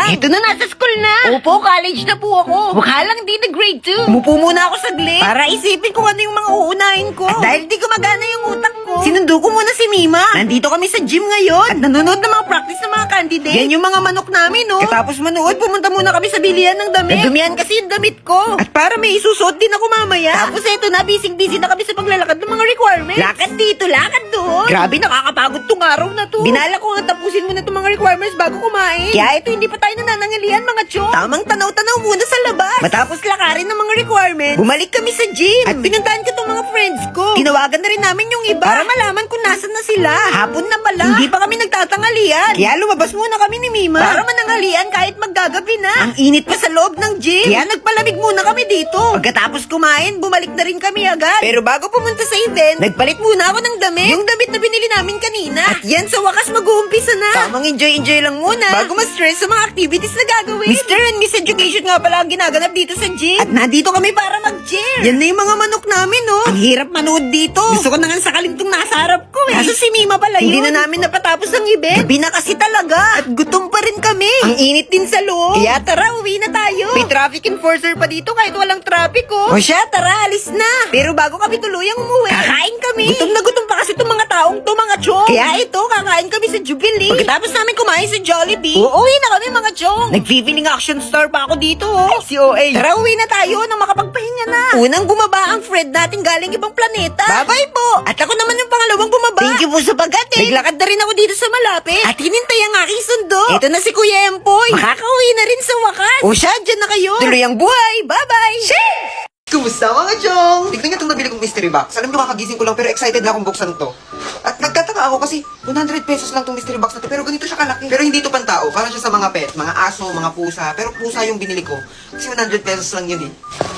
lang. Ito na, nasa school na. Opo, college na po ako. Mukha lang di na grade 2. Umupo muna ako saglit para isipin kung ano yung mga uunahin ko. At dahil di gumagana yung utak ko, sinundo ko muna si Mima. Nandito kami sa gym ngayon. At nanonood ng mga practice ng mga candidate. Yan yung mga manok namin, no? Katapos manood, pumunta muna kami sa bilihan ng damit. Nadumihan kasi yung damit ko. At para may isusot din ako mamaya. Tapos eto na, busy na kami sa paglalakad ng mga requirements. Lakad dito, lakad doon. Grabe, nakakapagod tong araw na to. Binala ko nga tapusin muna itong mga requirements bago kumain. Kaya ito, hindi pa tayo nananangalian, mga chong. Tamang tanaw-tanaw muna sa labas. Matapos lakarin ng mga requirements, bumalik kami sa gym. At pinuntahan ko itong mga friends ko. Tinawagan na rin namin yung iba para malaman kung nasan na sila. Hapon na pala. Hindi pa kami nagtatangalian. Kaya lumabas muna kami ni Mima para manangalian kahit maggagabi na. Ang init pa sa loob ng gym. Kaya nagpalamig muna kami dito. Pagkatapos kumain, bumalik na rin kami agad. Pero bago pumunta sa event, nagpalit muna ako ng damit. Yung damit na binili namin kanina. At yan sa wakas mag-uumpisa na. Tamang enjoy lang muna bago ma-stress sa mga activities na gagawin. Mr. and Miss Education nga pala ang ginaganap dito sa gym. At nandito kami para mag-cheer. Yan na yung mga manok namin, no? Ang hirap manood dito. Gusto ko na nga sakalin tong nasa harap ko, eh. Kaso si Mima pala yun. Hindi na namin napatapos ang event. Gabi na kasi talaga. At gutom pa rin kami. Ang init din sa loob. Kaya tara, uwi na tayo. May traffic enforcer pa dito kahit walang traffic, oh. O siya, tara, alis na. Pero bago kami tuluyang umuwi, kakain kami. Gutom na gutom pa kasi itong mga taong to, mga chong. Kaya ito, kakain kami sa Jubilee. Pagkatapos namin kumain sa Jollibee, uuwi na kami, mga chong. Nag-feeling action star pa ako dito, oh. Ay, si OA. Tara, uwi na tayo nang makapagpahinga na. Unang bumaba ang Fred natin galing ibang planeta. Bye-bye po. At ako naman yung pangalawang bumaba. Thank you po sa paghatid. Naglakad na rin ako dito sa malapit. At hinintay ang aking sundo. Ito na si Kuya Empoy. Makakauwi na rin sa wakas. O siya, dyan na kayo. Tuloy ang buhay. Bye-bye. Sheesh! Kumusta mga chong? Tignan niyo itong nabili kong mystery box. Alam niyo kakagising ko lang pero excited na akong buksan to. At nagtataka ako kasi 100 pesos lang itong mystery box na to pero ganito siya kalaki. Pero hindi ito pantao. Parang siya sa mga pet, mga aso, mga pusa. Pero pusa yung binili ko. Kasi 100 pesos lang yun eh.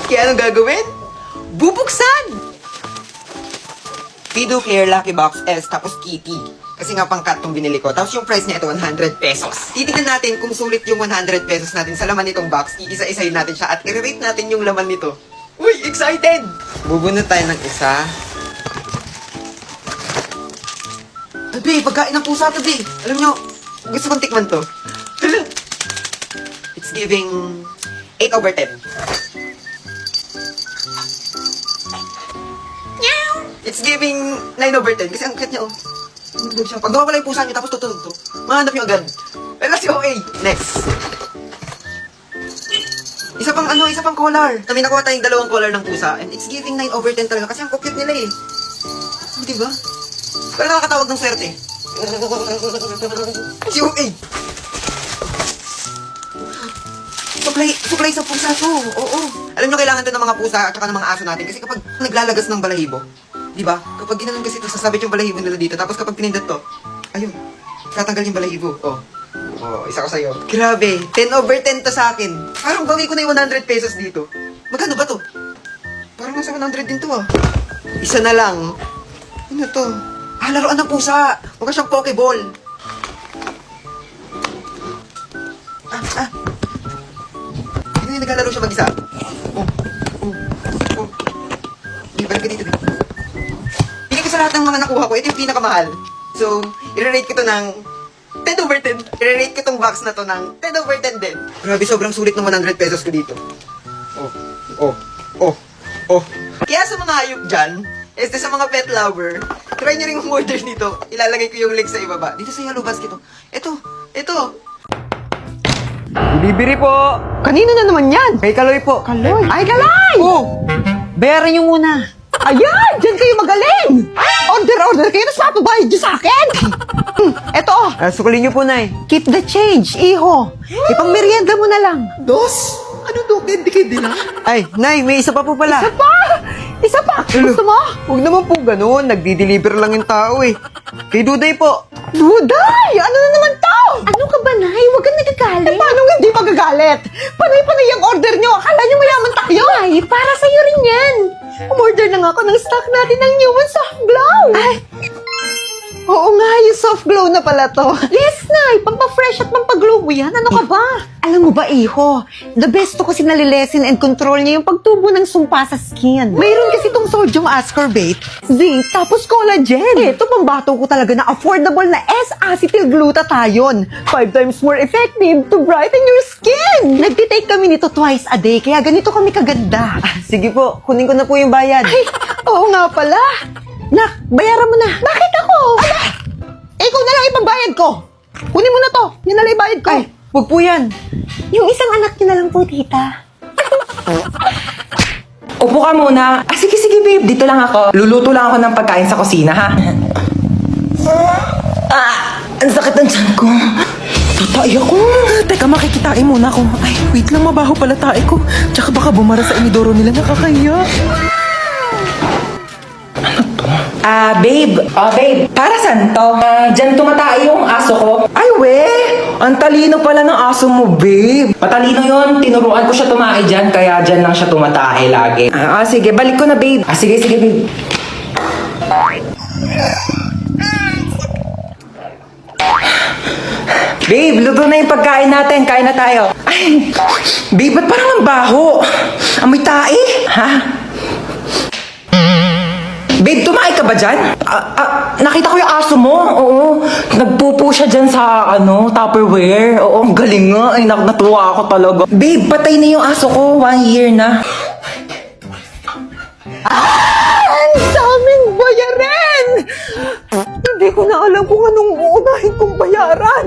Kaya anong gagawin? Bubuksan! Fido Hair Lucky Box S tapos Kitty. Kasi nga pang-cut tong binili ko. Tapos yung price niya ito, 100 pesos. Titignan natin kung sulit yung 100 pesos natin sa laman nitong box. Iisa-isahin natin siya at i-rate natin yung laman nito. Uy, excited! Bubunot tayo ng isa. Tabi, pagkain ng pusa, tabi. Alam nyo, gusto kong tikman to. It's giving 8/10. It's giving 9/10 kasi ang cute niya, oh. Pag nawawala yung pusa niyo tapos tutunog to, mahanap niyo agad. Wala si OA. Next. Isa pang collar. Kami nakuha tayong dalawang collar ng pusa and it's giving 9/10 talaga kasi ang cute nila eh. Diba? Pero nakakatawag ng swerte. Si OA. Supply sa pusa to. Oo. Alam nyo, kailangan to ng mga pusa at saka ng mga aso natin kasi kapag naglalagas ng balahibo, diba? Kapag ginanon kasi ito, sasabit yung balahibo nila dito. Tapos kapag pinindot to, ayun, tatanggal yung balahibo. Isa ko sa'yo. Grabe, 10/10 to sa akin. Parang bawi ko na yung 100 pesos dito. Magkano ba to? Parang nasa 100 din to ah. Isa na lang. Ano to? Laruan ng pusa. Mukha siyang Pokeball. Hindi naglalaro siya mag-isa. Balik ka dito. Bigay ko sa lahat ng mga nakuha ko. Ito yung pinakamahal. So, i-rate ko to ng 10/10. I-rate ko tong box na to ng 10/10 din. Grabe, sobrang sulit ng 100 pesos ko dito. Kaya sa mga hayop dyan, sa mga pet lover, try nyo rin umorder dito. Ilalagay ko yung link sa ibaba. Dito sa Yellow Basket to. Ito. Delivery po. Kanino na naman yan? Kay Kaloy po. Kaloy. Ay, Kalay! Oh, bayaran niyo muna. Ayan! Diyan kayo magaling! Order kayo, tapos papabayad niyo sa akin! Eto, Sukulin niyo po, Nay. keep the change, iho. Ipang merienda mo na lang. Dos? Ano to? Hindi na? Ay, Nay, may isa pa po pala. Isa pa! Gusto mo? Huwag naman po ganun. Nagdi-deliver lang yung tao eh. Kay Duday po. Duday! Ano na naman to? Ano ka ba, Nay? Huwag kang nagagalit. Paano hindi magagalit? Panay-panay ang order niyo. Akala niyo mayaman tayo. Ay, para sa'yo rin yan. Umorder na nga ako ng stock natin ng Human Soft Glow. Oo nga, yung soft glow na pala to. Yes, Nay! Pampafresh at pampaglow mo yan. Ano ka ba? Alam mo ba, Iho, the best to kasi nalilesen and control niya yung pagtubo ng sumpa sa skin. Mayroon kasi itong sodium ascorbate, zinc, tapos collagen. Ito, pambato ko talaga na affordable na S-acetylglutathione. 5 times more effective to brighten your skin. Nagtitake kami nito twice a day, kaya ganito kami kaganda. Sige po, kunin ko na po yung bayad. Ay, oo nga pala. Nak, bayaran mo na. Bakit ako? Ala! Ikaw na lang ipambayad ko. Kunin mo na to. Yan na lang ibayad ko. Ay, huwag po yan. Yung isang anak niyo na lang po, tita. Upo ka muna. Sige, babe. Dito lang ako. Luluto lang ako ng pagkain sa kusina, ha? Ang sakit ng tiyan ko. Tatay ako. Teka, makikitain muna ako. Ay, wait lang. Mabaho pala tae ko. Tsaka baka bumara sa inidoro nila. Nakakaya. Babe. Babe. Para saan to? Diyan tumatae yung aso ko. Ay, we. Ang talino pala ng aso mo, babe. Matalino yon. Tinuruan ko siya tumae dyan, kaya dyan lang siya tumatae lagi. Sige. Balik ko na, babe. Sige, babe. Babe, luto na yung pagkain natin. Kain na tayo. Ay, babe, ba't parang ang baho? Amoy tae? Ha? Babe, tumae ka ba dyan? Nakita ko yung aso mo. Oo. Nagpupo siya dyan sa, Tupperware. Oo, ang galing nga. Ay, natuwa ako talaga. Babe, patay na yung aso ko. 1 year na. Ang daming bayarin! Hindi ko na alam kung anong uunahin kong bayaran.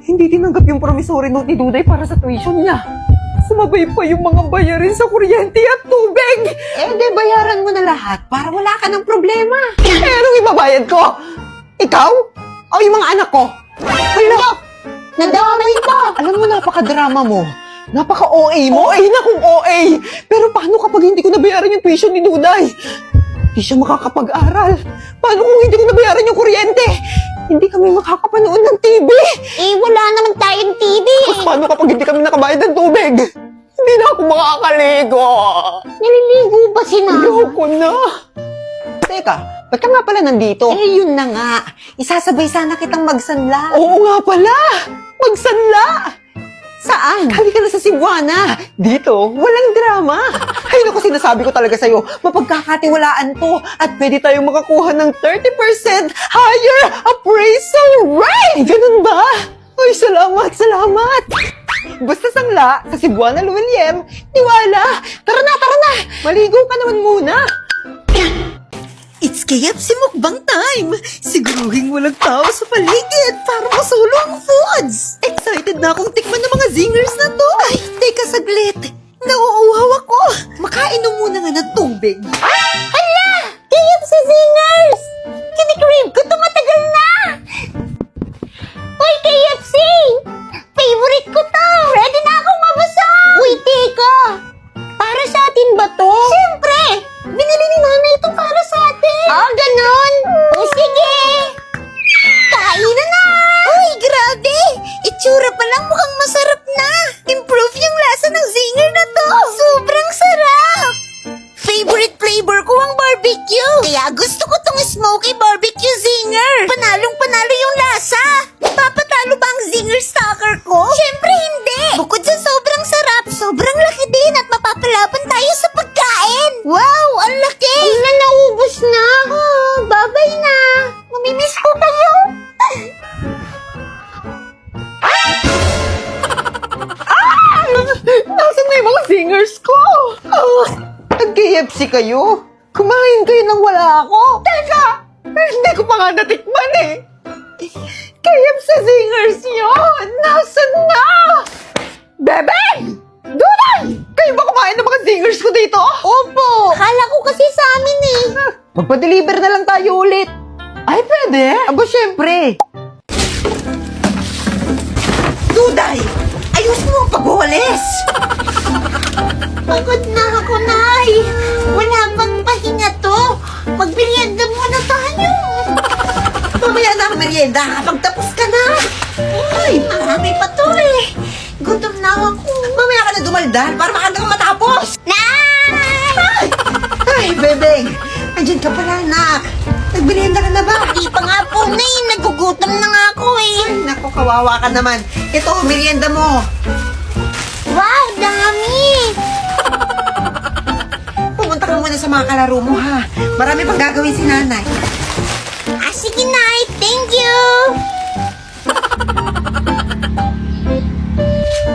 Hindi tinanggap yung promissory note ni Duday para sa tuition niya. Sumabay pa yung mga bayarin sa kuryente at tubig. Di bayaran mo na lahat para wala ka ng problema. Anong ibabayad ko? Ikaw? O yung mga anak ko? Hala! Nadamay pa! Alam mo, napaka-drama mo. Napaka-OA mo. OA na kung OA. Pero paano kapag hindi ko nabayaran yung tuition ni Duday? Hindi siya makakapag-aral. Paano kung hindi ko nabayaran yung kuryente? Hindi kami makakapanood ng TV. Wala naman tayong TV. Tapos paano kapag hindi kami nakabayad ng tubig? Hindi na ako makakaligo. Naliligo ba si Nanay? Ayoko na. Teka, ba't ka nga pala nandito? Yun na nga. Isasabay sana kitang magsanla. Oo nga pala. Magsanla. Saan? Halika na sa Cebuana. Dito, walang drama. Ay, naku, sinasabi ko talaga sa'yo, mapagkakatiwalaan to at pwede tayong makakuha ng 30% higher appraisal rate. Ganun ba? Ay, salamat. Basta sangla, sa Cebuana, Luwiliem, tiwala. Tara na. Maligo ka naman muna. It's KFC mukbang time! Siguruhin walang tao sa paligid para masulo ang foods! Excited na akong tikman ng mga zingers na to! Ay, teka saglit! Nauuhaw ako! Makainom muna nga ng tubig! Hala! KFC Zingers! Kinikrave ko to matagal na! Uy, KFC! Favorite ko to! Ready na akong mabusog! Uy, teka! Para sa atin ba to? Siyempre! Binili ni Mami ito para sa atin! Ganon! O sige! Kainan na! Uy, grabe! Itsura pa lang mukhang masarap na! Improve yung lasa ng zinger na to! Sobrang sarap! Favorite flavor ko ang barbecue! Kaya gusto ko tong smoky barbecue zinger! Panalong-panalo yung lasa! Papatalo ba ang zinger stalker ko? Siyempre hindi! Bukod sa sobrang sarap, sobrang laki din at mapapalaban tayo sa pagkain! Wow! Ang laki! Na naubos na! Babay na! Mamimiss ko kayo! Nasaan na yung mga singers ko? Nag-KFC kayo? Kumain kayo nang wala ako? Teka! Hindi ko pa nga natikman eh! KFC singers yun! Nasaan na? Bebeng! Duday! Kayo ba kumain ng mga singers ko dito? Opo! Akala ko kasi sa amin eh! Magpa-deliver na lang tayo ulit. Ay, pwede? Aba, syempre. Duday! Ayos mo ang pagwawalis! Pagod na ako, Nay! Wala pang pahinga to! Magmerienda muna tayo! Mamaya na ang merienda kapag tapos ka na. Ay, marami pa to eh! Gutom na ako! Mamaya ka na dumaldal para makagang matapos. Nay! Ay, bebeng! Andyan ka pala, anak. Nagbilihan ka na ba? Hindi pa nga po, Nay. Nagugutom na nga ako eh. Naku, kawawa ka naman. Ito, merienda mo. Wow, dami! Pumunta ka muna sa mga kalaro mo, ha? Marami pang gagawin si nanay. Ah, sige, Nay. Thank you!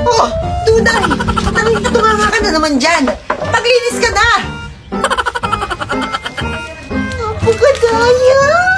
Oh, Duday! Natunganga ka na naman dyan. Paglinis ka na! Napakadaya!